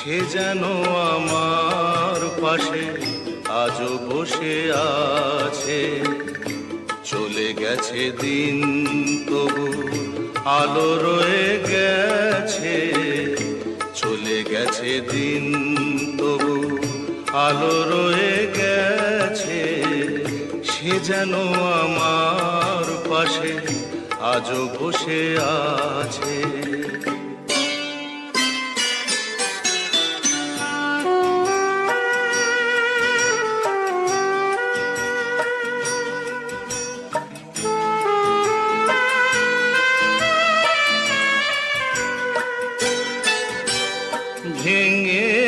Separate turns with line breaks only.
সে যেন আমার পাশে আজও বসে আছে। চলে গেছে দিন তবু আলো রয়ে গেছে, চলে গেছে দিন তবু আলো রয়ে গেছে। সে যেন আমার পাশে আজও বসে আছে। ভেঙে